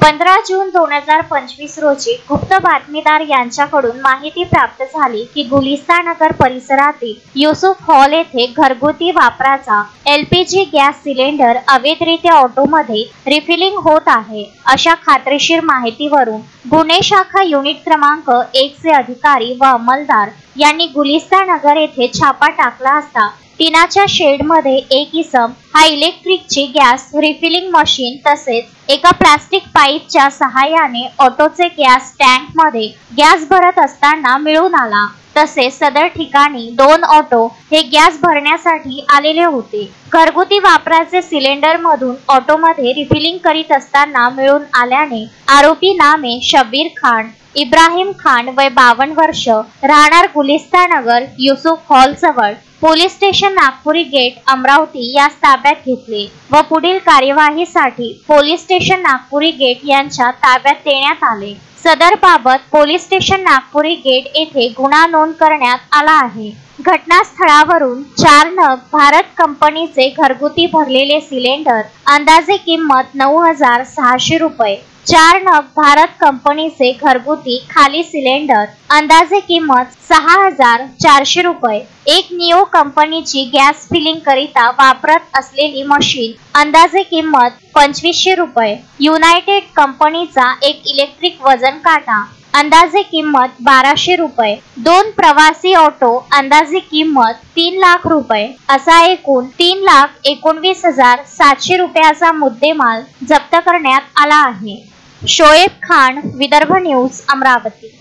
15 जून 2025 रोजी गुप्त बातमीदार यांच्याकडून माहिती प्राप्त झाली की गुलिस्तानगर परिसरातील युसुफ हॉल येथे घरगुती वापराचा LPG गॅस सिलेंडर अवैधरित्या ऑटोमध्ये रिफिलिंग होत आहे। अशा खात्रीशीर माहितीवरून गुन्हे शाखा युनिट क्रमांक 1 चे अधिकारी व अंमलदार यांनी गुलिस्तानगर येथे छापा टाकला असता टिनाच्या शेडमध्ये एक इसम हा इलेक्ट्रिकची गॅस रिफिलिंग मशीन तसेच एका प्लास्टिक पाईपच्या सहाय्याने ऑटोचे गॅस टँकमध्ये गॅस भरत असताना मिळून आला। तसेच सदर ठिकाणी 2 ऑटो हे गॅस भरण्यासाठी आलेले होते। घरगुती वापराचे सिलेंडर मधून ऑटोमध्ये रिफिलिंग करीत असताना मिळून आल्याने आरोपी नामे शब्बीर खान इब्राहिम खान वय 52 वर्ष राहणार गुलिस्तानगर युसुफ हॉल जवळ police station Nagpuri gate Amravati यास ताब्यात घेतले व पुढील कार्यवाहीसाठी पोलीस स्टेशन नागपुरी गेट यांच्या ताब्यात देण्यात आले। सदर बाबत पोलीस स्टेशन नागपुरी गेट येथे गुन्हा नोंद करण्यात आला आहे। घटनास्थळावरून 4 नग भारत कंपनीचे घरगुती भरलेले सिलेंडर अंदाजे किंमत 9,600 रुपये, 4 नग भारत कंपनीचे घरगुती खाली सिलेंडर अंदाजे किंमत 6,400 रुपये, एक निओ कंपनीची गॅस फिलिंग करिता वापरत असलेली मशीन अंदाजे किंमत 2,500 रुपये, युनायटेड कंपनीचा एक इलेक्ट्रिक वजन काटा अंदाजे किंमत 1,200 रुपये, 2 प्रवासी ऑटो अंदाजे किंमत 3 लाख रुपये असा एकूण 3,19,700 रुपयाचा मुद्देमाल जप्त करण्यात आला आहे। शोएब खान, विदर्भ न्यूज, अमरावती।